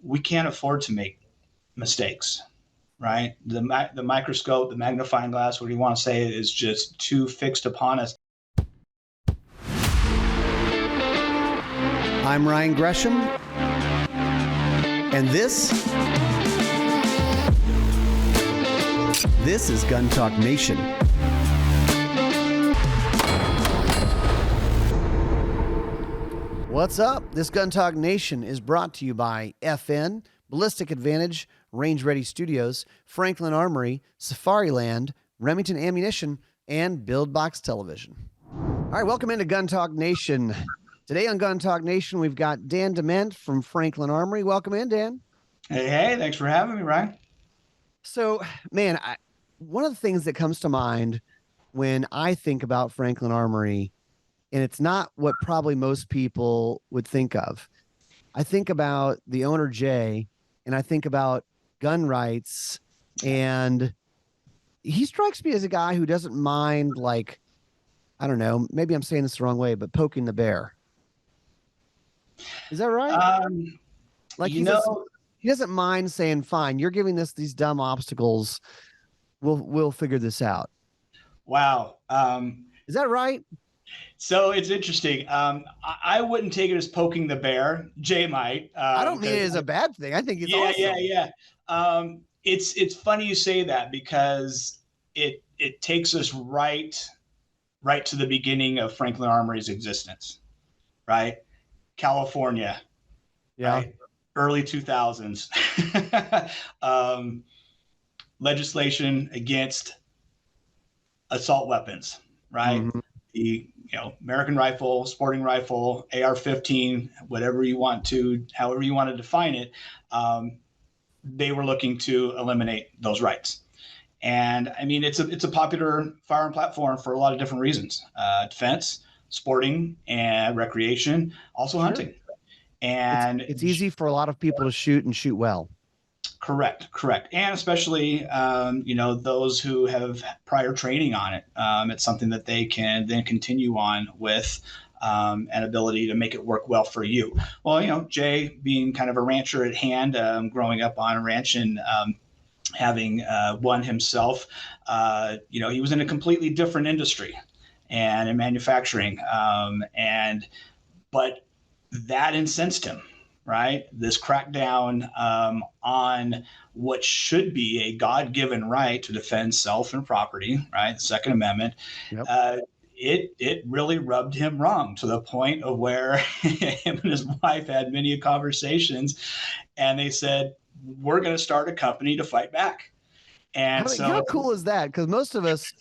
we can't afford to make mistakes, right? The microscope, the magnifying glass, what do you want to say, is just too fixed upon us. I'm Ryan Gresham, and this is Gun Talk Nation. What's up? This Gun Talk Nation is brought to you by FN, Ballistic Advantage, Range Ready Studios, Franklin Armory, Safariland, Remington Ammunition, and Build Box Television. All right, welcome into Gun Talk Nation. Today on Gun Talk Nation, we've got Dan Dement from Franklin Armory. Welcome in, Dan. Hey, thanks for having me, Ryan. So, man, one of the things that comes to mind when I think about Franklin Armory, and it's not what probably most people would think of. I think about the owner, Jay, and I think about gun rights, and he strikes me as a guy who doesn't mind, like, I don't know, maybe I'm saying this the wrong way, but poking the bear. Is that right? Like, he doesn't mind saying, fine, you're giving us these dumb obstacles. We'll figure this out. Wow. Is that right? So it's interesting. I wouldn't take it as poking the bear. Jay might. I don't mean it as a bad thing. I think it's awesome. Yeah. It's funny you say that, because it takes us right to the beginning of Franklin Armory's existence, right? California, yeah, right? Early 2000s. Legislation against assault weapons, right? Mm-hmm. The American rifle, sporting rifle, AR-15, whatever you want to, however you want to define it, they were looking to eliminate those rights. And I mean, it's a popular firearm platform for a lot of different reasons: defense, sporting, and recreation, also hunting. And it's easy for a lot of people to shoot and shoot well. Correct. And especially, those who have prior training on it. It's something that they can then continue on with, an ability to make it work well for you. Well, Jay, being kind of a rancher at hand, growing up on a ranch and having one himself, he was in a completely different industry and in manufacturing. But that incensed him. Right? This crackdown on what should be a God-given right to defend self and property, right? The Second Amendment. Yep. It really rubbed him wrong, to the point of where him and his wife had many conversations, and they said, we're going to start a company to fight back. And how cool is that? Because most of us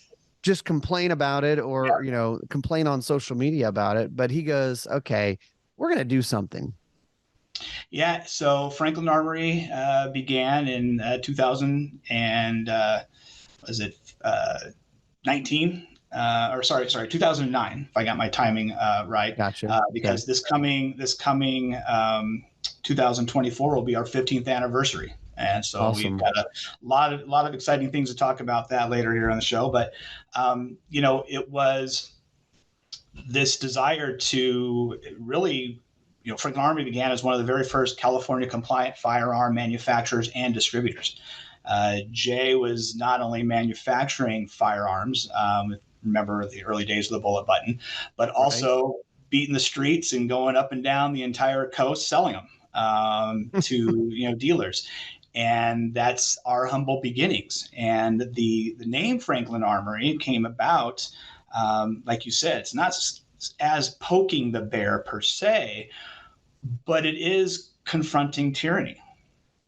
just complain about it, or, complain on social media about it. But he goes, okay, we're going to do something. Yeah, so Franklin Armory began in 2019, or 2009, if I got my timing right. Gotcha. Because this coming 2024 will be our 15th anniversary. And so awesome. We've got a lot of exciting things to talk about that later here on the show. But, it was this desire to really, Franklin Armory began as one of the very first California compliant firearm manufacturers and distributors. Jay was not only manufacturing firearms, remember the early days of the bullet button, but also beating the streets and going up and down the entire coast selling them to dealers. And that's our humble beginnings. And the name Franklin Armory came about, like you said, it's not as poking the bear per se, but it is confronting tyranny.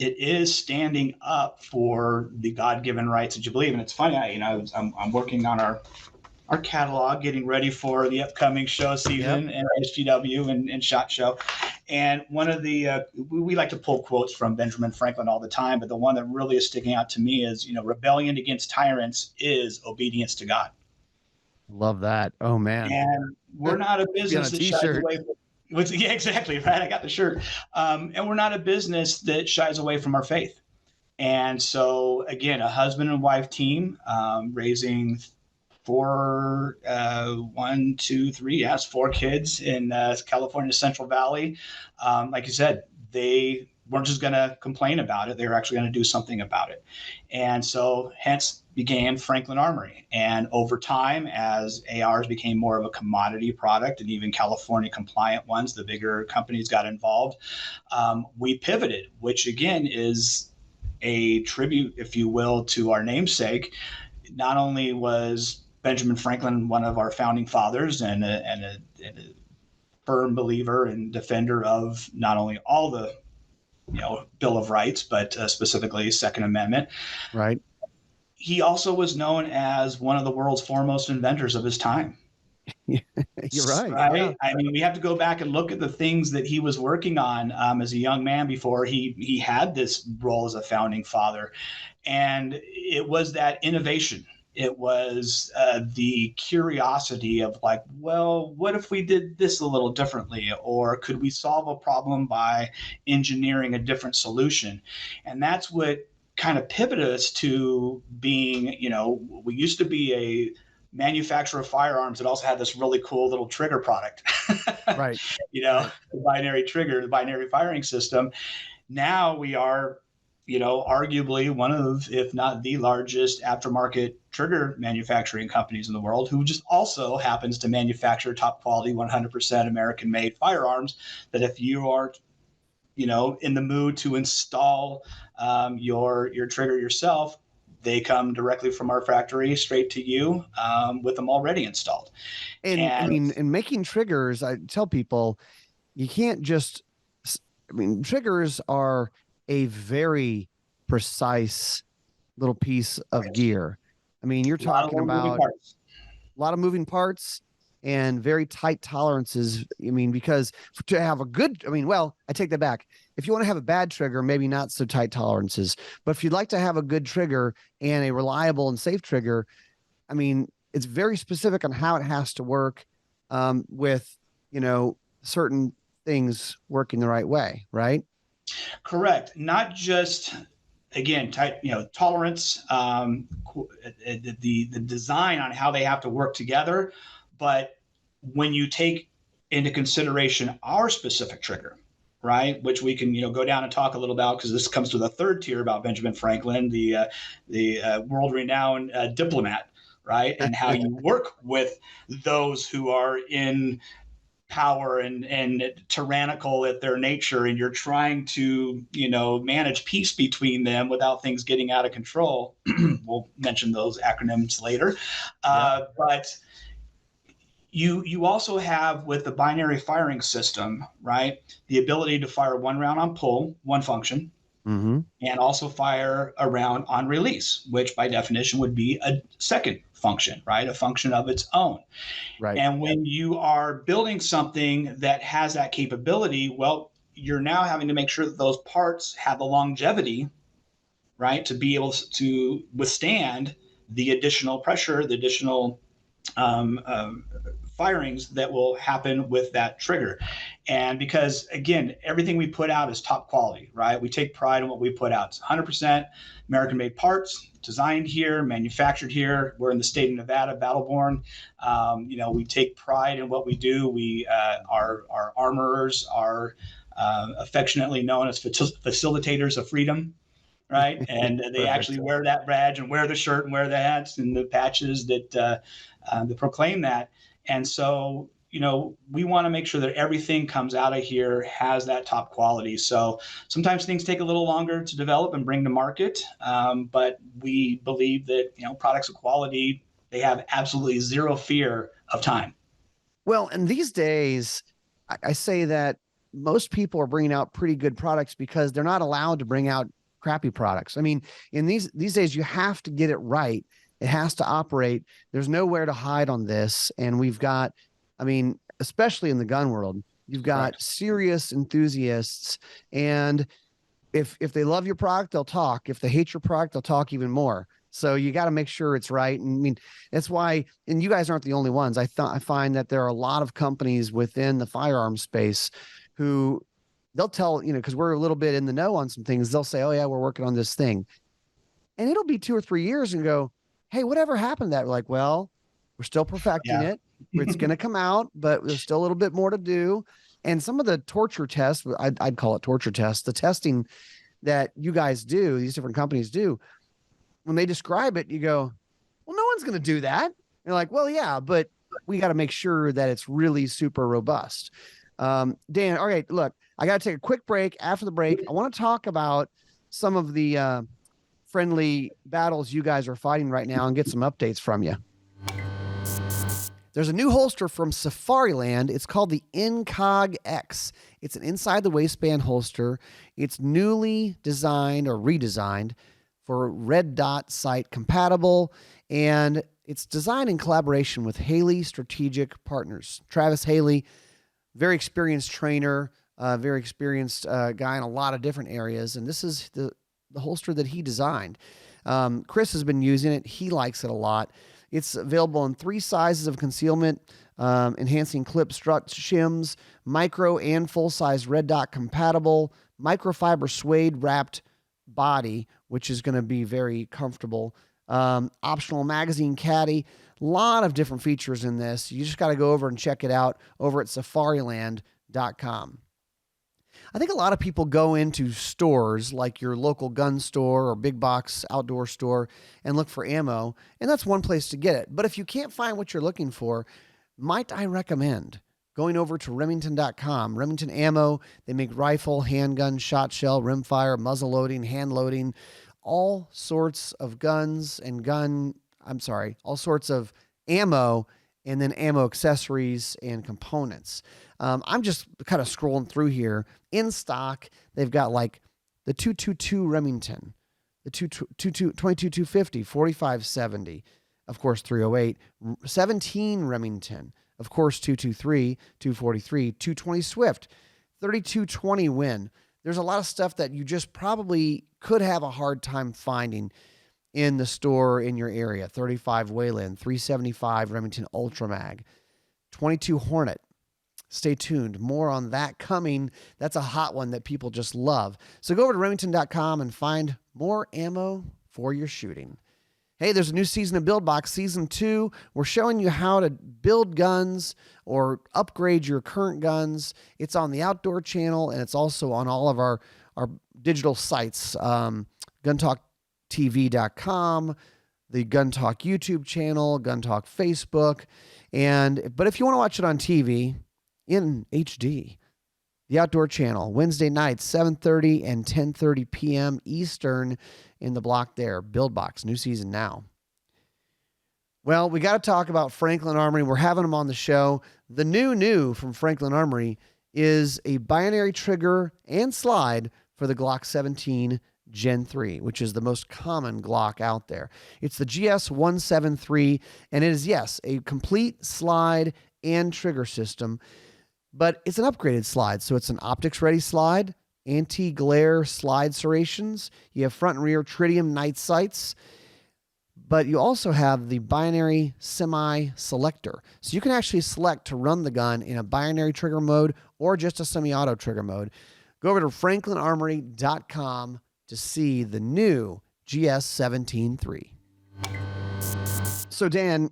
It is standing up for the God-given rights that you believe. And it's funny, I'm working on our catalog, getting ready for the upcoming show season, and HGW and SHOT Show. And one of the, we like to pull quotes from Benjamin Franklin all the time, but the one that really is sticking out to me is, rebellion against tyrants is obedience to God. Love that. Oh, man. And we're not a business that shies away from. Yeah, exactly. Right. I got the shirt. And we're not a business that shies away from our faith. And so, again, a husband and wife team, raising four kids in California Central Valley. Like you said, they weren't just going to complain about it. They were actually going to do something about it. And so hence began Franklin Armory. And over time, as ARs became more of a commodity product and even California compliant ones, the bigger companies got involved, we pivoted, which again is a tribute, if you will, to our namesake. Not only was Benjamin Franklin one of our founding fathers and a firm believer and defender of not only all the Bill of Rights, but specifically Second Amendment. Right. He also was known as one of the world's foremost inventors of his time. You're right. Right. Yeah. I mean, we have to go back and look at the things that he was working on as a young man before he had this role as a founding father. And it was that innovation. It was the curiosity of like, well, what if we did this a little differently? Or could we solve a problem by engineering a different solution? And that's what kind of pivoted us to being, we used to be a manufacturer of firearms that also had this really cool little trigger product. Right. The binary trigger, the binary firing system. Now we are, arguably one of, if not the largest aftermarket trigger manufacturing companies in the world, who just also happens to manufacture top quality, 100% American made firearms that if you are, in the mood to install your trigger yourself, they come directly from our factory straight to you with them already installed. And I mean, in making triggers, I tell people you can't just, triggers are a very precise little piece of gear. I mean, you're talking about a lot of moving parts and very tight tolerances. I mean, because to have a good, I take that back. If you want to have a bad trigger, maybe not so tight tolerances, but if you'd like to have a good trigger and a reliable and safe trigger, it's very specific on how it has to work with, certain things working the right way, right? Correct. Not just, again, tight, tolerance, the design on how they have to work together. But when you take into consideration our specific trigger, right, which we can, go down and talk a little about, because this comes to the third tier about Benjamin Franklin, the world-renowned diplomat, right, and how you work with those who are in power and tyrannical at their nature, and you're trying to manage peace between them without things getting out of control. We'll mention those acronyms later. But you also have, with the binary firing system, right, the ability to fire one round on pull, one function, and also fire a round on release, which by definition would be a second function, right? A function of its own. Right. And when you are building something that has that capability, well, you're now having to make sure that those parts have the longevity, right, to be able to withstand the additional pressure, the additional firings that will happen with that trigger. And because, again, everything we put out is top quality, right? We take pride in what we put out. It's 100% American-made parts, designed here, manufactured here. We're in the state of Nevada, Battleborn. We take pride in what we do. Our armorers are affectionately known as facilitators of freedom, right? And they actually wear that badge and wear the shirt and wear the hats and the patches that proclaim that. And so, we want to make sure that everything comes out of here has that top quality. So sometimes things take a little longer to develop and bring to market. But we believe that, products of quality, they have absolutely zero fear of time. Well, and these days, I say that most people are bringing out pretty good products because they're not allowed to bring out crappy products. In these days, you have to get it right. It has to operate. There's nowhere to hide on this. And we've got, especially in the gun world, you've got serious enthusiasts. And if they love your product, they'll talk. If they hate your product, they'll talk even more. So you got to make sure it's right. And that's why, and you guys aren't the only ones. I find that there are a lot of companies within the firearms space who they'll tell, because we're a little bit in the know on some things. They'll say, oh yeah, we're working on this thing. And it'll be 2 or 3 years and go, hey, whatever happened to that? We're like, well, we're still perfecting it. It's going to come out, but there's still a little bit more to do. And some of the torture tests, I'd call it torture tests, the testing that you guys do, these different companies do, when they describe it, you go, well, no one's going to do that. You're like, well, yeah, but we got to make sure that it's really super robust. Dan, all right, look, I got to take a quick break. After the break, I want to talk about some of the friendly battles you guys are fighting right now and get some updates from you. There's a new holster from Safariland. It's called the Incog X. It's an inside the waistband holster. It's newly designed or redesigned for red dot sight compatible, and it's designed in collaboration with Haley Strategic Partners. Travis Haley, very experienced trainer, very experienced guy in a lot of different areas, and this is the holster that he designed. Chris has been using it. He likes it a lot. It's available in 3 sizes of concealment, enhancing clip strut shims, micro and full-size red dot compatible, microfiber suede wrapped body, which is going to be very comfortable. Optional magazine caddy, a lot of different features in this. You just got to go over and check it out over at safariland.com. I think a lot of people go into stores like your local gun store or big box outdoor store and look for ammo, and that's one place to get it. But if you can't find what you're looking for, might I recommend going over to Remington.com. Remington Ammo, they make rifle, handgun, shot shell, rimfire, muzzle loading, hand loading, all sorts of guns and all sorts of ammo, and then ammo accessories and components. I'm just kind of scrolling through here. In stock, they've got like the 222 Remington, the 22-250, 4570, of course 308, 17 Remington, of course 223, 243, 220 Swift, 3220 Win. There's a lot of stuff that you just probably could have a hard time finding in the store in your area. 35 Wayland, 375 Remington Ultra Mag, 22 Hornet. Stay tuned. More on that coming. That's a hot one that people just love. So go over to Remington.com and find more ammo for your shooting. Hey, there's a new season of Build Box, Season 2. We're showing you how to build guns or upgrade your current guns. It's on the Outdoor channel, and it's also on all of our digital sites, GunTalkTV.com, the Gun Talk YouTube channel, Gun Talk Facebook. But if you want to watch it on TV in HD, the Outdoor channel, Wednesday nights, 7:30 and 10:30 p.m. Eastern in the block there. Build Box, new season now. Well, we got to talk about Franklin Armory. We're having them on the show. The new from Franklin Armory is a binary trigger and slide for the Glock 17 Gen 3, which is the most common Glock out there. It's the G-S173, and it is, yes, a complete slide and trigger system, but it's an upgraded slide. So it's an optics-ready slide, anti-glare slide serrations. You have front and rear tritium night sights, but you also have the binary semi-selector. So you can actually select to run the gun in a binary trigger mode or just a semi-auto trigger mode. Go over to franklinarmory.com to see the new G-S17 So Dan,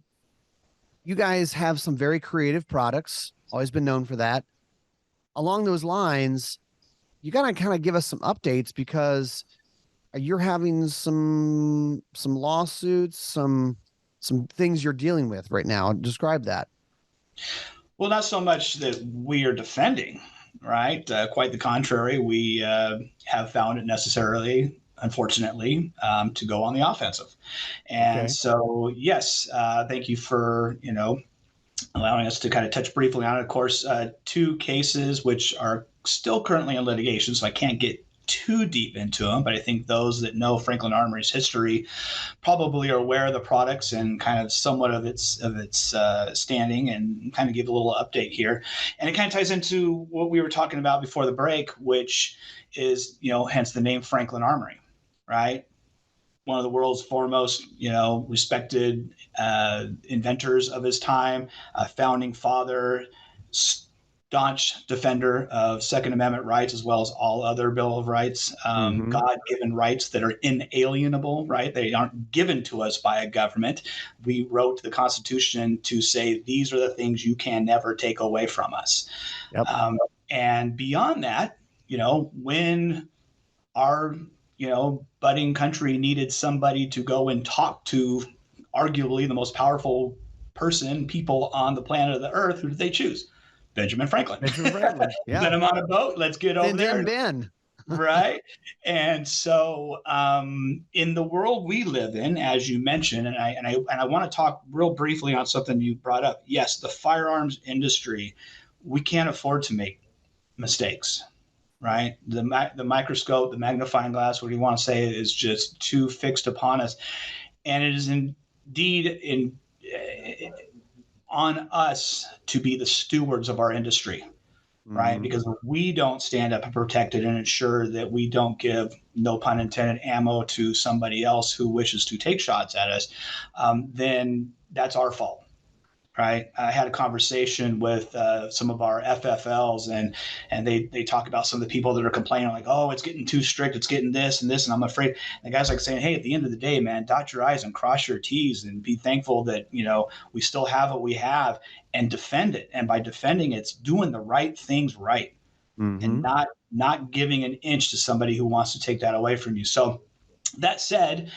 you guys have some very creative products, always been known for that. Along those lines, you got to kind of give us some updates because you're having some lawsuits, some things you're dealing with right now. Describe that. Well, not so much that we are defending, right? Quite the contrary. We have found it necessarily, unfortunately, to go on the offensive. And okay. So, yes, thank you for, allowing us to kind of touch briefly on it. Of course, 2 cases which are still currently in litigation, so I can't get too deep into them, but I think those that know Franklin Armory's history probably are aware of the products and kind of somewhat of its standing, and kind of give a little update here. And it kind of ties into what we were talking about before the break, which is, hence the name Franklin Armory, right? One of the world's foremost, respected inventors of his time, a founding father, staunch defender of Second Amendment rights, as well as all other Bill of Rights, God-given rights that are inalienable, right? They aren't given to us by a government. We wrote the Constitution to say these are the things you can never take away from us. Yep. And beyond that, when our, budding country needed somebody to go and talk to arguably the most powerful people on the planet of the earth, who did they choose? Benjamin Franklin. Benjamin Franklin. Yeah. Send him on a boat. Let's get over there. Ben. Right. And so in the world we live in, as you mentioned, and I want to talk real briefly on something you brought up. Yes, the firearms industry, we can't afford to make mistakes. Right. The microscope, the magnifying glass, what do you want to say, is just too fixed upon us. And it is indeed on us to be the stewards of our industry. Right? Because if we don't stand up and protect it and ensure that we don't give, no pun intended, ammo to somebody else who wishes to take shots at us, then that's our fault. Right. I had a conversation with some of our FFLs, and they talk about some of the people that are complaining, like, oh, it's getting too strict, it's getting this and this, and I'm afraid. And the guy's like saying, hey, at the end of the day, man, dot your I's and cross your T's and be thankful that, we still have what we have, and defend it. And by defending it, it's doing the right things right, and not giving an inch to somebody who wants to take that away from you. So that said,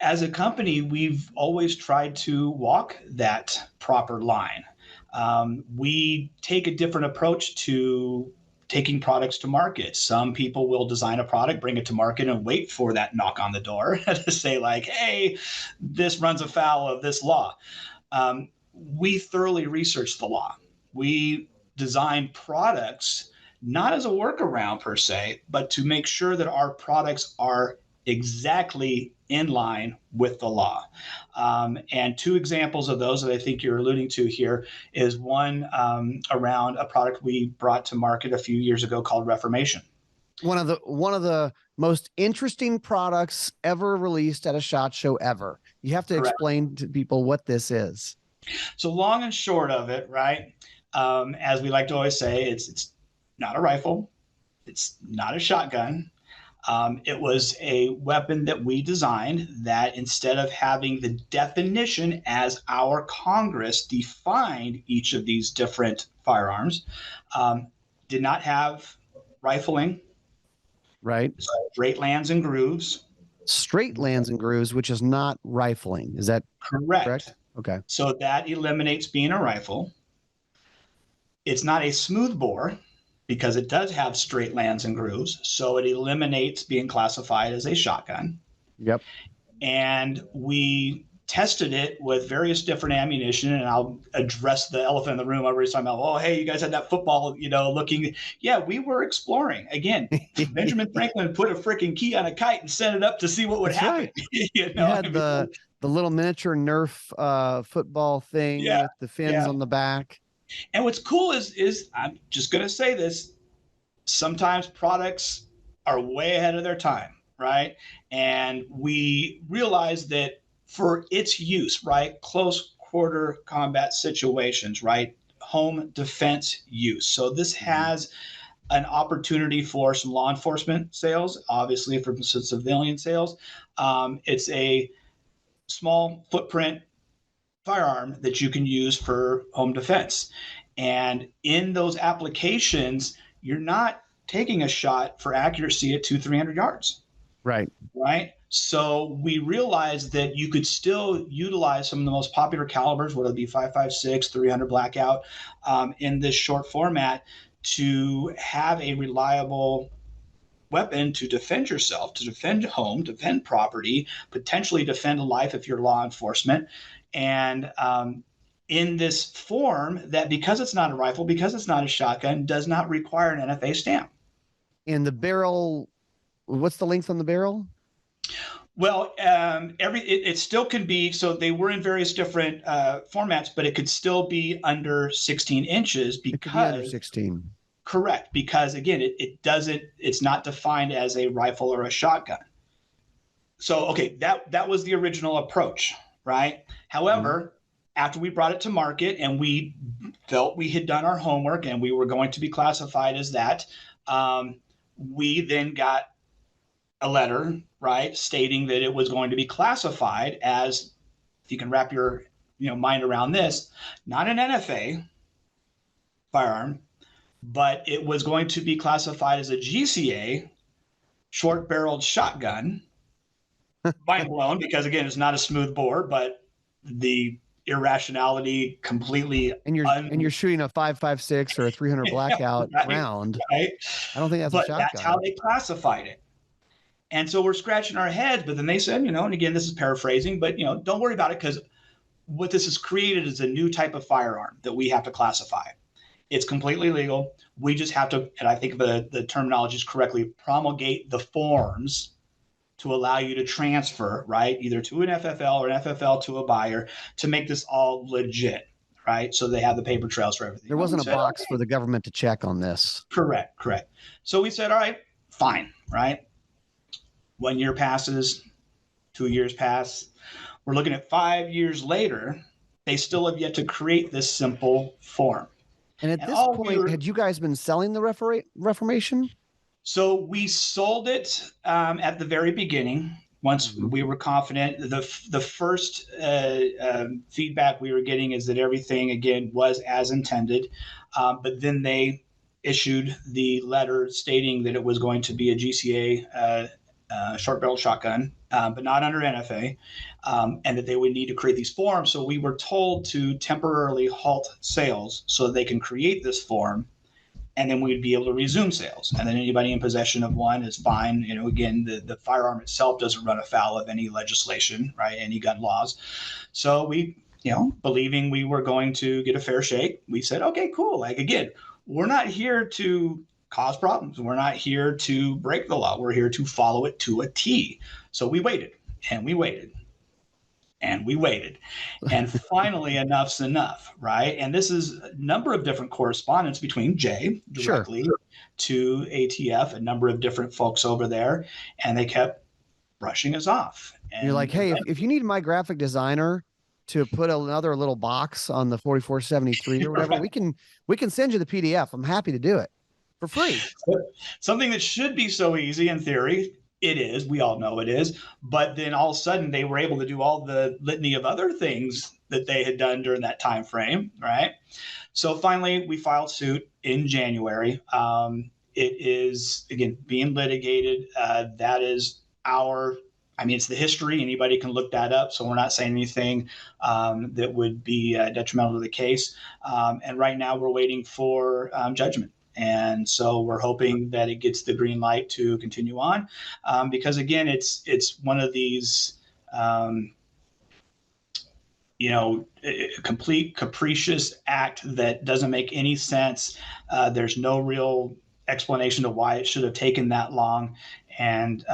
as a company, we've always tried to walk that proper line. We take a different approach to taking products to market. Some people will design a product, bring it to market, and wait for that knock on the door to say, like, hey, this runs afoul of this law. We thoroughly research the law. We design products not as a workaround per se, but to make sure that our products are exactly in line with the law. And two examples of those that I think you're alluding to here is one around a product we brought to market a few years ago called Reformation. One of the most interesting products ever released at a SHOT Show ever. You have to explain to people what this is. So long and short of it, right? As we like to always say, it's not a rifle. It's not a shotgun. It was a weapon that we designed that, instead of having the definition as our Congress defined each of these different firearms, did not have rifling. Right. Straight lands and grooves. Straight lands and grooves, which is not rifling. Is that correct? Okay. So that eliminates being a rifle. It's not a smooth bore, because it does have straight lands and grooves. So it eliminates being classified as a shotgun. Yep. And we tested it with various different ammunition, and I'll address the elephant in the room. Everybody's talking about, oh, hey, you guys had that football, looking. Yeah, we were exploring. Again, Benjamin Franklin put a freaking key on a kite and sent it up to see what would happen. Right. You had the little miniature Nerf football thing with the fins on the back. And what's cool is I'm just going to say this, sometimes products are way ahead of their time, right? And we realize that for its use, right, close quarter combat situations, right, home defense use. So this has an opportunity for some law enforcement sales, obviously for some civilian sales. It's a small footprint firearm that you can use for home defense. And in those applications, you're not taking a shot for accuracy at 200-300 yards. Right. So we realized that you could still utilize some of the most popular calibers, whether it be 5.56, 300 blackout, in this short format, to have a reliable weapon to defend yourself, to defend home, defend property, potentially defend a life if you're law enforcement. And in this form that, because it's not a rifle, because it's not a shotgun, does not require an NFA stamp. And the barrel, what's the length on the barrel? Well, it still can be, so they were in various different formats, but it could still be under 16 inches because. It could be under 16. Correct, because again, it's not defined as a rifle or a shotgun. So, okay, that was the original approach, right? However, after we brought it to market and we felt we had done our homework and we were going to be classified as that, we then got a letter, right, stating that it was going to be classified as, if you can wrap your mind around this, not an NFA firearm, but it was going to be classified as a GCA, short-barreled shotgun. Mind blown, because again, it's not a smooth bore, but the irrationality completely. And you're shooting a 5.56 or a 300 blackout round. Right. I don't think that's a shotgun. That's how they classified it. And so we're scratching our heads, but then they said, and again, this is paraphrasing, but don't worry about it, because what this has created is a new type of firearm that we have to classify. It's completely legal. We just have to, and I think the terminology is correctly, promulgate the forms to allow you to transfer, right, either to an FFL or an FFL to a buyer, to make this all legit, right? So they have the paper trails for everything. There wasn't a box for the government to check on this. Correct. So we said, all right, fine, right? 1 year passes, 2 years pass. We're looking at 5 years later. They still have yet to create this simple form. And at this point, had you guys been selling the Reformation? So we sold it at the very beginning. Once we were confident, the first feedback we were getting is that everything, again, was as intended. But then they issued the letter stating that it was going to be a GCA short-barreled shotgun, but not under NFA, and that they would need to create these forms. So we were told to temporarily halt sales so that they can create this form, and then we'd be able to resume sales. And then anybody in possession of one is fine. Again, the firearm itself doesn't run afoul of any legislation, right? Any gun laws. So we, believing we were going to get a fair shake, we said, okay, cool. Like, again, we're not here to cause problems. We're not here to break the law. We're here to follow it to a T. So we waited and we waited. And we waited. And finally, enough's enough, right? And this is a number of different correspondence between Jay directly to ATF, a number of different folks over there, and they kept brushing us off. And you're like, hey, if you need my graphic designer to put another little box on the 4473 or whatever, we can send you the PDF. I'm happy to do it for free. Something that should be so easy in theory. It is. We all know it is. But then all of a sudden they were able to do all the litany of other things that they had done during that time frame, right? So finally, we filed suit in January. It is, again, being litigated. That is it's the history. Anybody can look that up. So we're not saying anything that would be detrimental to the case. And right now we're waiting for judgment. And so we're hoping that it gets the green light to continue on, because again, it's one of these, a complete capricious act that doesn't make any sense. There's no real explanation of why it should have taken that long. And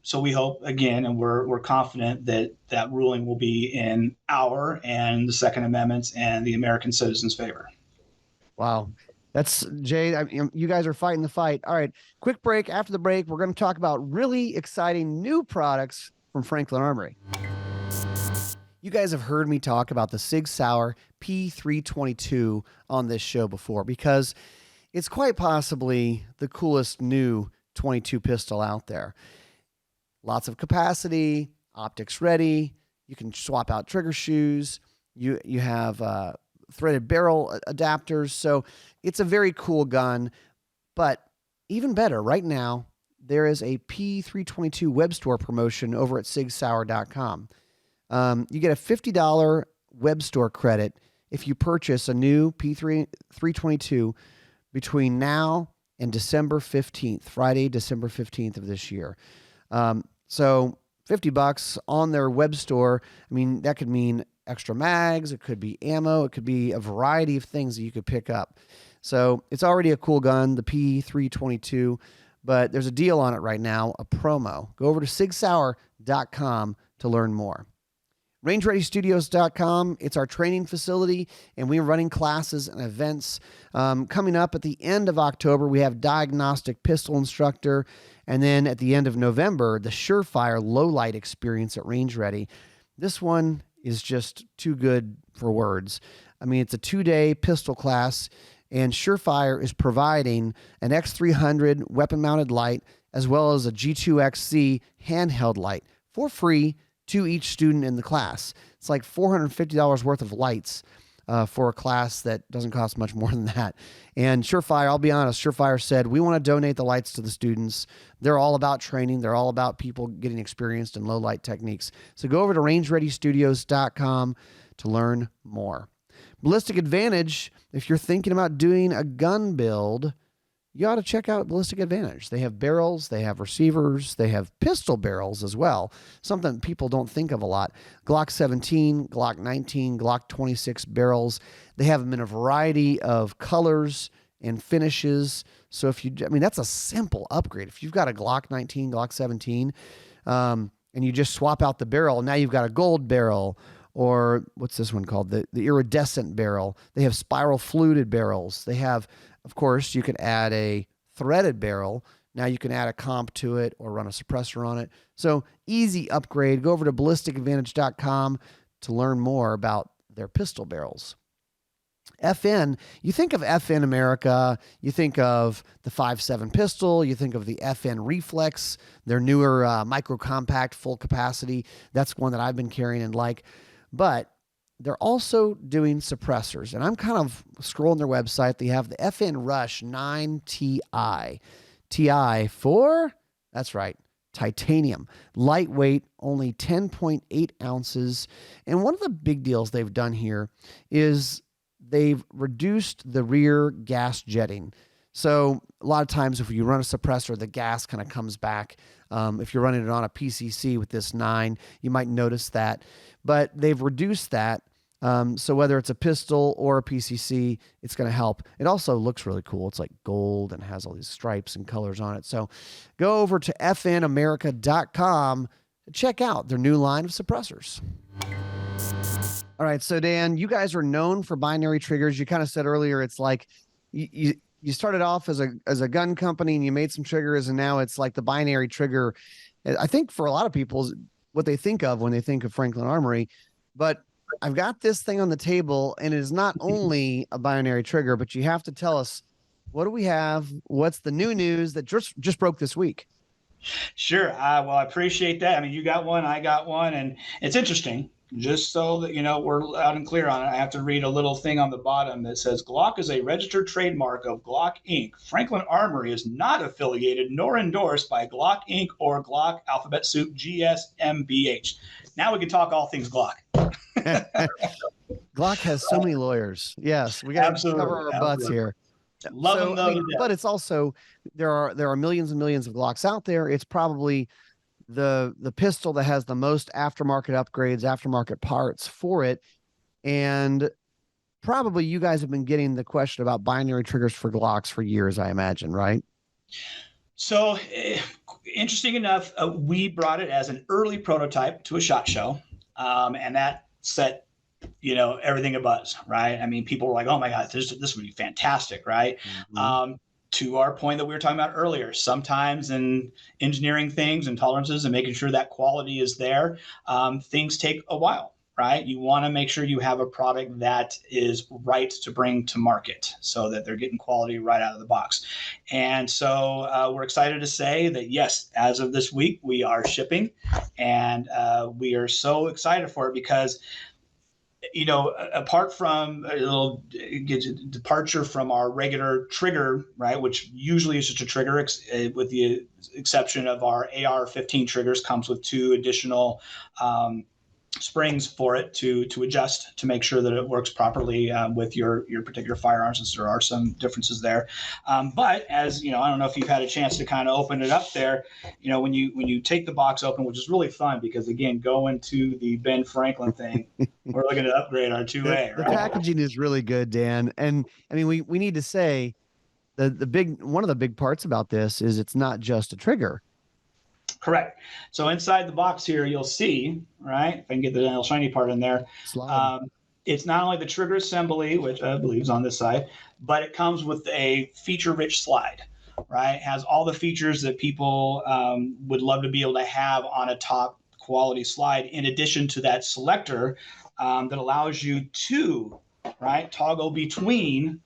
so we hope, again, and we're confident that ruling will be in our and the Second Amendment's and the American citizens' favor. Wow. That's Jay. You guys are fighting the fight. All right. Quick break. After the break, we're going to talk about really exciting new products from Franklin Armory. You guys have heard me talk about the Sig Sauer P322 on this show before, because it's quite possibly the coolest new 22 pistol out there. Lots of capacity, optics ready. You can swap out trigger shoes. You have threaded barrel adapters. So it's a very cool gun, but even better, right now, there is a P322 web store promotion over at sigsauer.com. You get a $50 web store credit if you purchase a new P322 between now and December 15th, Friday, December 15th of this year. So $50 on their web store. That could mean extra mags, it could be ammo, it could be a variety of things that you could pick up. So it's already a cool gun, the P322, but there's a deal on it right now, a promo. Go over to sigsauer.com to learn more. RangeReadyStudios.com, it's our training facility, and we're running classes and events. Coming up at the end of October, we have diagnostic pistol instructor, and then at the end of November, the Surefire low light experience at Range Ready. This one is just too good for words. It's a 2-day pistol class, and Surefire is providing an X300 weapon-mounted light as well as a G2XC handheld light for free to each student in the class. It's like $450 worth of lights. for a class that doesn't cost much more than that. And Surefire, I'll be honest, Surefire said, we want to donate the lights to the students. They're all about training. They're all about people getting experienced in low light techniques. So go over to rangereadystudios.com to learn more. Ballistic Advantage, if you're thinking about doing a gun build, you ought to check out Ballistic Advantage. They have barrels, they have receivers, they have pistol barrels as well, something people don't think of a lot. Glock 17, Glock 19, Glock 26 barrels. They have them in a variety of colors and finishes. So that's a simple upgrade. If you've got a Glock 19, Glock 17, and you just swap out the barrel, now you've got a gold barrel, or what's this one called? The iridescent barrel. They have spiral fluted barrels. They have, of course, you can add a threaded barrel. Now you can add a comp to it or run a suppressor on it. So easy upgrade. Go over to ballisticadvantage.com to learn more about their pistol barrels. FN, you think of FN America, you think of the 5.7 pistol, you think of the FN Reflex, their newer micro compact full capacity. That's one that I've been carrying and like. But they're also doing suppressors, and I'm kind of scrolling their website. They have the FN Rush 9 Ti. Ti for, that's right, titanium. Lightweight, only 10.8 ounces. And one of the big deals they've done here is they've reduced the rear gas jetting. So a lot of times if you run a suppressor, the gas kind of comes back. If you're running it on a PCC with this 9, you might notice that. But they've reduced that. So whether it's a pistol or a PCC, it's going to help. It also looks really cool. It's like gold and has all these stripes and colors on it. So go over to fnamerica.com to check out their new line of suppressors. All right. So Dan, you guys are known for binary triggers. You kind of said earlier, it's like you started off as a gun company and you made some triggers, and now it's like the binary trigger. I think for a lot of people, what they think of when they think of Franklin Armory. But I've got this thing on the table, and it is not only a binary trigger, but you have to tell us, what do we have? What's the new news that just broke this week? Sure. Well, I appreciate that. I mean, you got one, I got one, and it's interesting. Just so that we're loud and clear on it, I have to read a little thing on the bottom that says Glock is a registered trademark of Glock Inc. Franklin Armory is not affiliated nor endorsed by Glock Inc. or Glock Alphabet Soup GSMBH. Now we can talk all things Glock. Glock has so many lawyers. Yes, we got to cover our butts here. Love them though. But it's also there are millions and millions of Glocks out there. It's probably the pistol that has the most aftermarket upgrades, aftermarket parts for it. And probably you guys have been getting the question about binary triggers for Glocks for years, I imagine, right? So interesting enough, we brought it as an early prototype to a SHOT Show. And that set, everything abuzz, right? I mean, people were like, oh my God, this would be fantastic, right? Mm-hmm. To our point that we were talking about earlier, sometimes in engineering things and tolerances and making sure that quality is there, things take a while, right? You want to make sure you have a product that is right to bring to market so that they're getting quality right out of the box. And so we're excited to say that, yes, as of this week, we are shipping, and we are so excited for it because apart from a little departure from our regular trigger, right, which usually is just a trigger, with the exception of our AR-15 triggers, comes with 2 additional springs for it to adjust to make sure that it works properly with your particular firearms, since there are some differences there. But as I don't know if you've had a chance to kind of open it up there, when you take the box open, which is really fun because again, going to the Ben Franklin thing, we're looking to upgrade our 2A. The packaging is really good, Dan. And I mean, we need to say one of the big parts about this is it's not just a trigger. Correct. So inside the box here, you'll see, right, if I can get the little shiny part in there, it's not only the trigger assembly, which I believe is on this side, but it comes with a feature-rich slide, right? It has all the features that people would love to be able to have on a top quality slide, in addition to that selector that allows you to, right, toggle between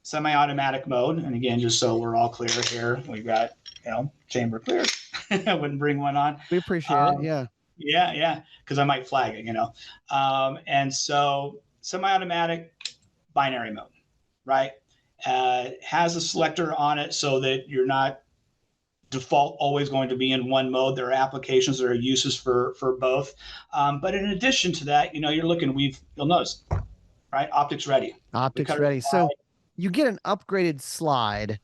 semi-automatic mode. And again, just so we're all clear here, we've got, chamber clear. I wouldn't bring one on. We appreciate it. Yeah. Yeah. Because I might flag it, And so semi-automatic, binary mode, right? Has a selector on it so that you're not default always going to be in one mode. There are applications, there are uses for both. But in addition to that, you're looking, you'll notice, right? Optics ready. Optics ready. So you get an upgraded slide,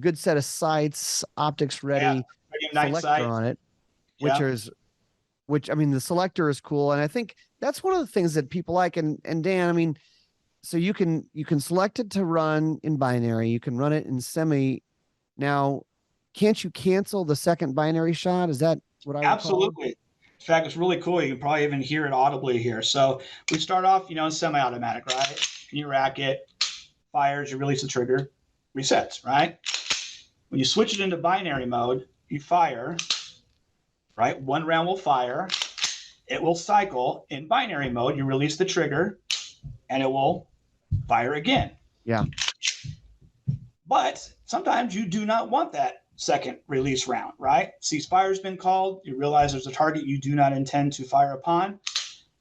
good set of sights, optics ready, selector on it, which I mean, the selector is cool. And I think that's one of the things that people like. And Dan, I mean, so you can select it to run in binary. You can run it in semi. Now, can't you cancel the second binary shot? Is that what I Absolutely. Recall? In fact, it's really cool. You can probably even hear it audibly here. So we start off, in semi-automatic, right? You rack it, fires, you release the trigger, resets, right? When you switch it into binary mode, you fire, right? One round will fire. It will cycle. In binary mode, you release the trigger, and it will fire again. Yeah. But sometimes you do not want that second release round, right? Ceasefire's been called. You realize there's a target you do not intend to fire upon.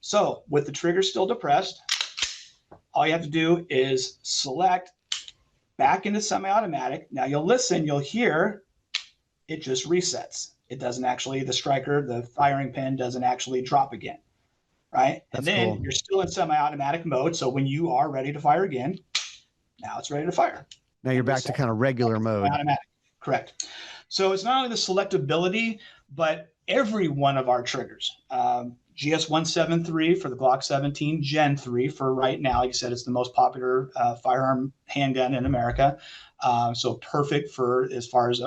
So with the trigger still depressed, all you have to do is select back into semi-automatic. Now you'll listen, you'll hear it just resets. It doesn't actually, the striker, the firing pin doesn't actually drop again, right? That's and then cool. You're still in semi-automatic mode. So when you are ready to fire again, now it's ready to fire. Now you're back to kind of regular mode. Automatic. Correct. So it's not only the selectability, but every one of our triggers, G-S173 for the Glock 17 Gen 3 for right now. Like you said, it's the most popular firearm handgun in America. So perfect for as far as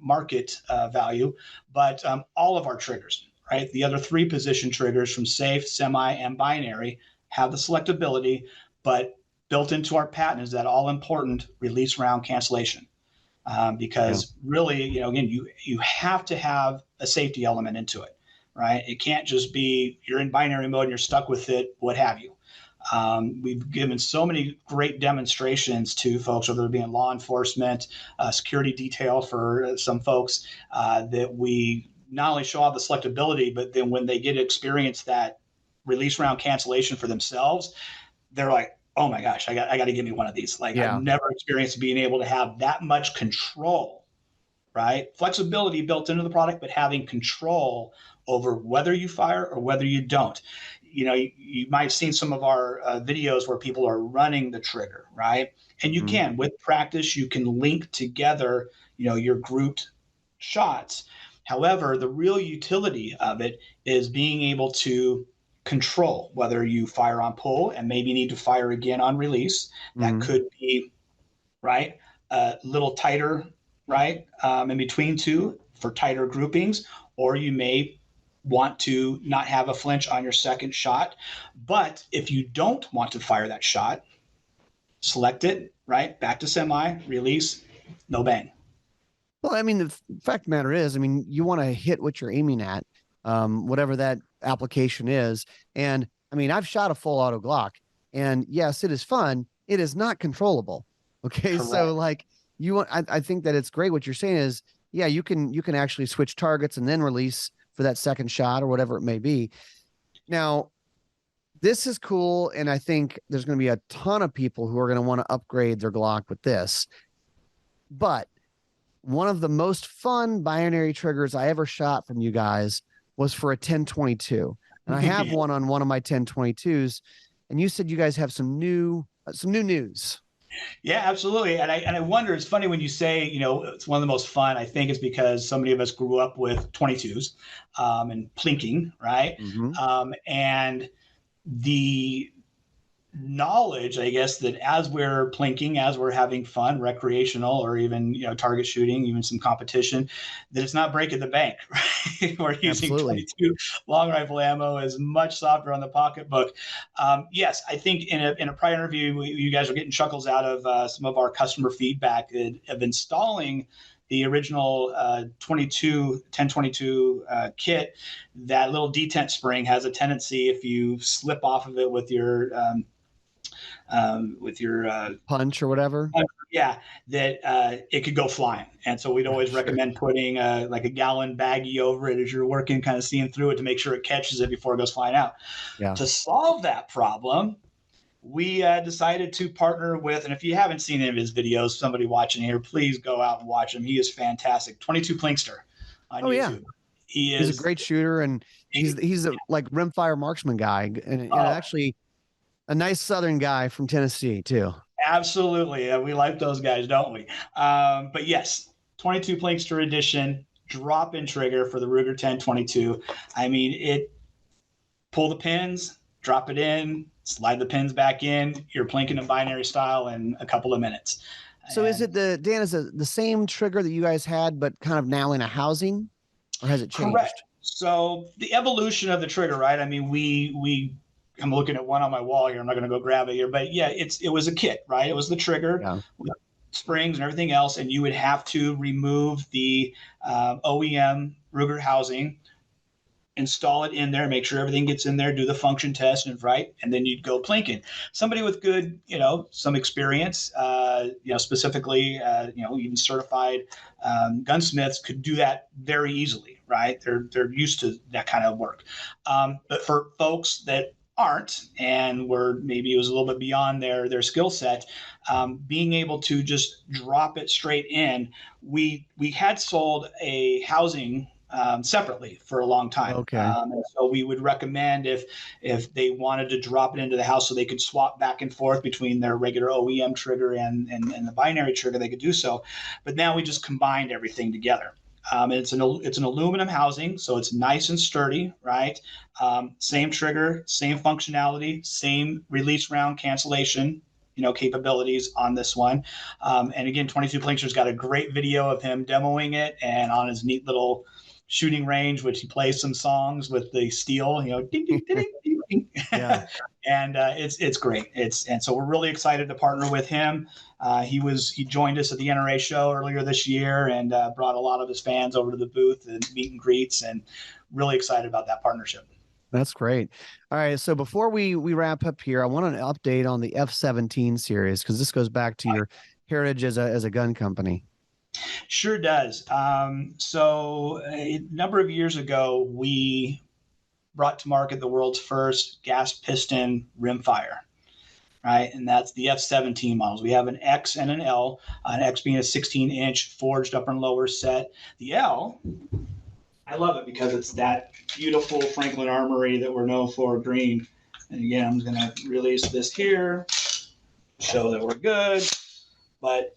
market value. But all of our triggers, right? The other 3 position triggers from safe, semi, and binary have the selectability, but built into our patent is that all important release round cancellation. Because really, again, you have to have a safety element into it, right? It can't just be you're in binary mode and you're stuck with it, what have you. We've given so many great demonstrations to folks, whether it be in law enforcement, security detail for some folks, that we not only show off the selectability, but then when they get to experience that release round cancellation for themselves, they're like, oh my gosh, I got to give me one of these. I've never experienced being able to have that much control, right? Flexibility built into the product, but having control over whether you fire or whether you don't. You might have seen some of our videos where people are running the trigger, right? And you can, with practice, you can link together, your grouped shots. However, the real utility of it is being able to control whether you fire on pull and maybe need to fire again on release. That could be right a little tighter, right, in between two for tighter groupings, or you may want to not have a flinch on your second shot. But if you don't want to fire that shot, select it, right, back to semi, release, no bang. Well, I mean, the fact of the matter is, you want to hit what you're aiming at, whatever that application is. And I've shot a full auto Glock, and yes, it is fun. It is not controllable. Okay. Correct. So I think that it's great. What you're saying is, you can actually switch targets and then release for that second shot or whatever it may be. Now, this is cool. And I think there's going to be a ton of people who are going to want to upgrade their Glock with this. But one of the most fun binary triggers I ever shot from you guys was for a 1022. And I have one on one of my 1022s. And you said you guys have some new news. Yeah, absolutely. And I wonder, it's funny when you say, it's one of the most fun. I think it's because so many of us grew up with 22s and plinking, right? And the knowledge, I guess, that as we're plinking, as we're having fun, recreational, or even target shooting, even some competition, that it's not breaking the bank. Right? We're using 22 long rifle ammo is much softer on the pocketbook. Yes, I think in a prior interview, you guys are getting chuckles out of some of our customer feedback of installing the original 1022 kit. That little detent spring has a tendency, if you slip off of it with your with your punch or whatever. Yeah, that it could go flying. And so we'd always recommend putting like a gallon baggie over it as you're working, kind of seeing through it to make sure it catches it before it goes flying out. Yeah. To solve that problem, we decided to partner with, and if you haven't seen any of his videos, somebody watching here, please go out and watch him. He is fantastic. 22 Plinkster on YouTube. Yeah. He's a great shooter, and he's a like rimfire marksman guy, and actually a nice Southern guy from Tennessee too. Absolutely. We like those guys, don't we? But yes, 22 Plinkster edition, drop-in trigger for the Ruger 1022. I mean, pull the pins, drop it in, slide the pins back in, you're plinking in binary style in a couple of minutes. So is it the same trigger that you guys had, but kind of now in a housing, or has it changed? Correct. So the evolution of the trigger, right? I mean, I'm looking at one on my wall here. I'm not going to go grab it here, but yeah, it was a kit, right? It was the trigger with springs and everything else, and you would have to remove the OEM Ruger housing, install it in there, make sure everything gets in there, do the function test, and then you'd go plinking. Somebody with good, some experience, specifically, even certified gunsmiths could do that very easily, right? They're used to that kind of work. But for folks that aren't, and where maybe it was a little bit beyond their skill set, being able to just drop it straight in. We had sold a housing separately for a long time. Okay. And so we would recommend if they wanted to drop it into the house so they could swap back and forth between their regular OEM trigger and the binary trigger, they could do so. But now we just combined everything together. It's an aluminum housing, so it's nice and sturdy, right? Same trigger, same functionality, same release round cancellation, capabilities on this one. And again, 22 Plinkster's got a great video of him demoing it and on his neat little shooting range, which he plays some songs with the steel, ding, ding, ding, ding, ding. Yeah. And it's great. And so we're really excited to partner with him. He joined us at the NRA show earlier this year and brought a lot of his fans over to the booth and meet and greets, and really excited about that partnership. That's great. All right. So before we wrap up here, I want an update on the F17 series, because this goes back to your heritage as a gun company. Sure does. So a number of years ago, we brought to market the world's first gas piston rimfire, right? And that's the F17 models. We have an X and an L, an X being a 16-inch forged upper and lower set. The L, I love it because it's that beautiful Franklin Armory that we're known for, green. And again, I'm going to release this here, show that we're good. But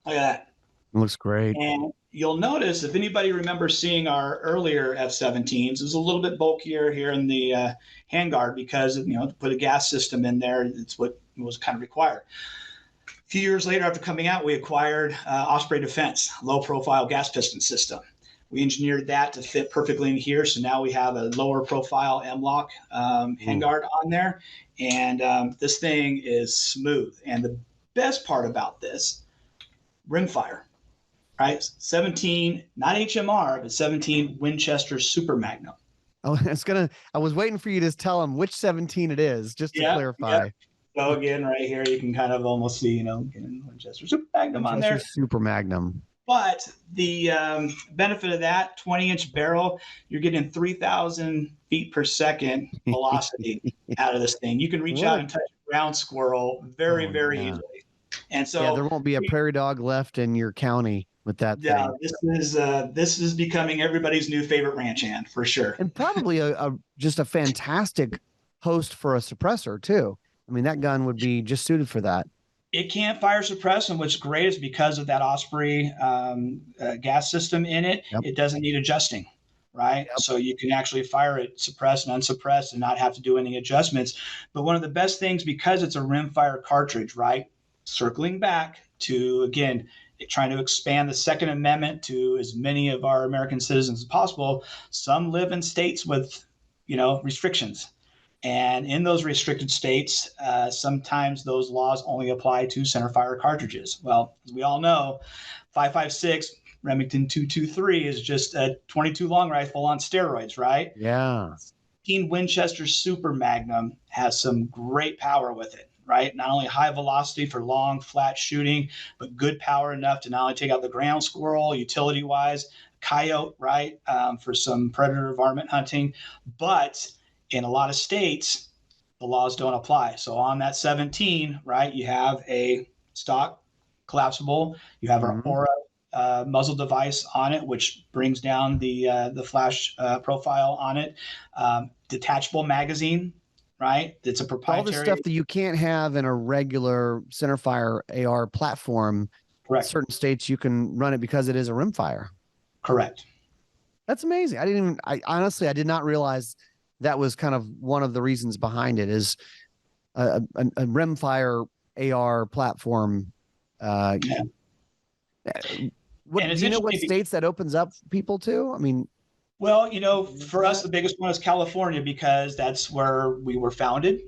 look at that. It looks great. And you'll notice, if anybody remembers seeing our earlier F17s, it was a little bit bulkier here in the handguard because, to put a gas system in there, it's what was kind of required. A few years later, after coming out, we acquired Osprey Defense, low-profile gas piston system. We engineered that to fit perfectly in here, so now we have a lower-profile M-LOK handguard on there, and this thing is smooth. And the best part about this, rimfire, right? 17, not HMR, but 17 Winchester Super Magnum. Oh, I was waiting for you to tell them which 17 it is, just to clarify. Yep. So again, right here, you can kind of almost see, Winchester Super Magnum on there. Super Magnum. But the benefit of that 20-inch barrel, you're getting 3,000 feet per second velocity out of this thing. You can reach out and touch a ground squirrel very easily. And so there won't be a prairie dog left in your county with that thing. This is becoming everybody's new favorite ranch hand for sure. And probably just a fantastic host for a suppressor too. I mean, that gun would be just suited for that. It can't fire suppress, and what's great is because of that Osprey gas system in it, it doesn't need adjusting, right? Yep. So you can actually fire it suppressed and unsuppressed and not have to do any adjustments. But one of the best things, because it's a rimfire cartridge, right? Circling back to, again, trying to expand the Second Amendment to as many of our American citizens as possible. Some live in states with, restrictions. And in those restricted states, sometimes those laws only apply to centerfire cartridges. Well, as we all know, 5.56 Remington 223 is just a 22 long rifle on steroids, right? Yeah. 17 Winchester Super Magnum has some great power with it, right? Not only high velocity for long, flat shooting, but good power enough to not only take out the ground squirrel, utility wise, coyote, right, for some predator varmint hunting. But in a lot of states, the laws don't apply. So on that 17, right, you have a stock collapsible, you have our Aura muzzle device on it, which brings down the flash profile on it. Detachable magazine, right? It's a proprietary. All the stuff that you can't have in a regular centerfire AR platform. Correct. In certain states you can run it because it is a rimfire. Correct. That's amazing. I honestly did not realize that was kind of one of the reasons behind it, is a rimfire AR platform. Yeah. Do you know what states that opens up people to? I mean, well, for us, the biggest one is California, because that's where we were founded.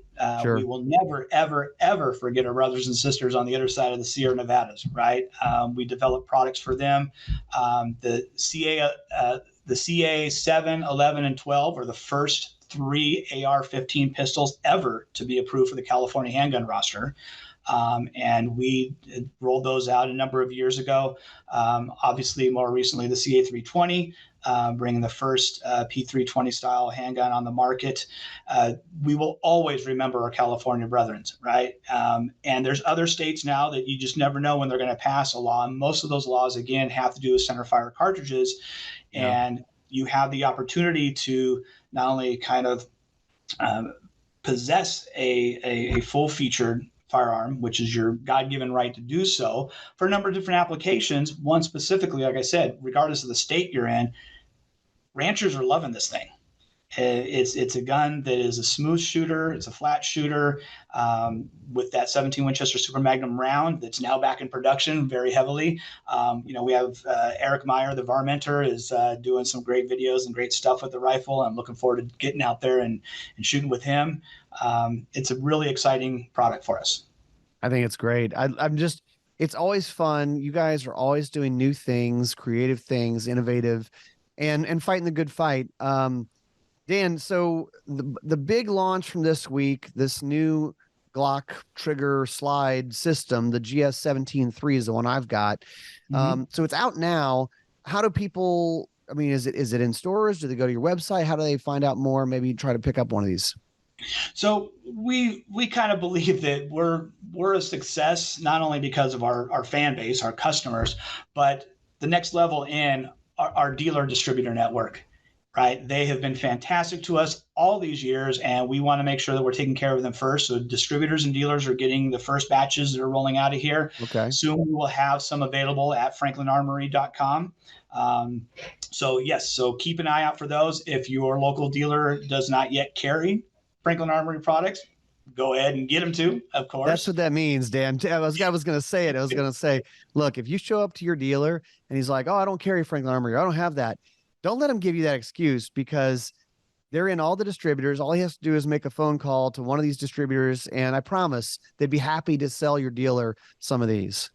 Sure. We will never, ever, ever forget our brothers and sisters on the other side of the Sierra Nevadas, right? We develop products for them. The CA 7, 11, and 12 are the first 3 AR-15 pistols ever to be approved for the California handgun roster. And we rolled those out a number of years ago. Obviously, more recently, the CA 320, bringing the first P320 style handgun on the market. We will always remember our California brethren, right? And there's other states now that you just never know when they're going to pass a law. And most of those laws, again, have to do with centerfire cartridges. Yeah. And you have the opportunity to not only kind of possess a full-featured firearm, which is your God-given right to do so, for a number of different applications. One specifically, like I said, regardless of the state you're in, ranchers are loving this thing. It's a gun that is a smooth shooter. It's a flat shooter with that 17 Winchester Super Magnum round that's now back in production very heavily. We have Eric Meyer, the varminter, is doing some great videos and great stuff with the rifle. I'm looking forward to getting out there and shooting with him. It's a really exciting product for us. I think it's great. It's always fun. You guys are always doing new things, creative things, innovative, and fighting the good fight. Dan, so the big launch from this week, this new Glock trigger slide system, the G-S173 is the one I've got. So it's out now. How do people, I mean, is it in stores? Do they go to your website? How do they find out more? Maybe try to pick up one of these. So we kind of believe that we're a success, not only because of our fan base, our customers, but the next level in our dealer distributor network. Right. They have been fantastic to us all these years, and we want to make sure that we're taking care of them first. So distributors and dealers are getting the first batches that are rolling out of here. Okay. Soon we will have some available at franklinarmory.com. So keep an eye out for those. If your local dealer does not yet carry Franklin Armory products, go ahead and get them too, of course. That's what that means, Dan. I was going to say it. I was going to say, look, if you show up to your dealer and he's like, oh, I don't carry Franklin Armory, I don't have that. Don't let him give you that excuse, because they're in all the distributors. All he has to do is make a phone call to one of these distributors, and I promise they'd be happy to sell your dealer some of these.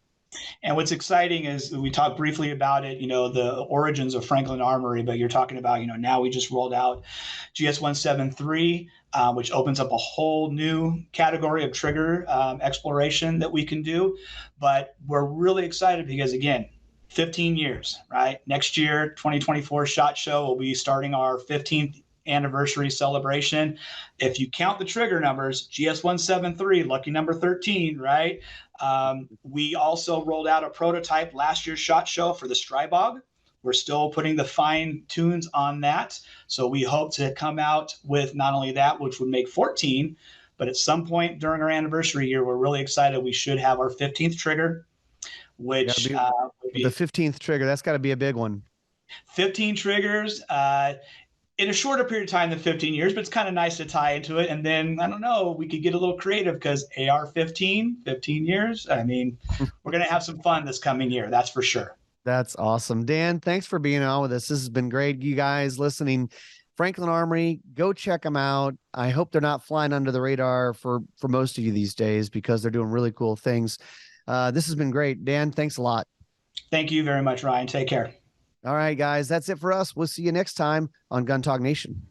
And what's exciting is we talked briefly about it, the origins of Franklin Armory, but you're talking about, now we just rolled out G-S173, which opens up a whole new category of trigger exploration that we can do. But we're really excited because, again, 15 years, right? Next year, 2024 SHOT Show, will be starting our 15th anniversary celebration. If you count the trigger numbers, GS173, lucky number 13, right? We also rolled out a prototype last year's SHOT Show for the Strybog. We're still putting the fine tunes on that. So we hope to come out with not only that, which would make 14, but at some point during our anniversary year, we're really excited. We should have our 15th trigger, which would be the 15th trigger. That's got to be a big one. 15 triggers in a shorter period of time than 15 years, but it's kind of nice to tie into it. And then, I don't know, we could get a little creative, because AR-15, 15 years. I mean, we're going to have some fun this coming year. That's for sure. That's awesome. Dan, thanks for being on with us. This has been great. You guys listening, Franklin Armory, go check them out. I hope they're not flying under the radar for most of you these days, because they're doing really cool things. This has been great. Dan, thanks a lot. Thank you very much, Ryan. Take care. All right, guys, that's it for us. We'll see you next time on Gun Talk Nation.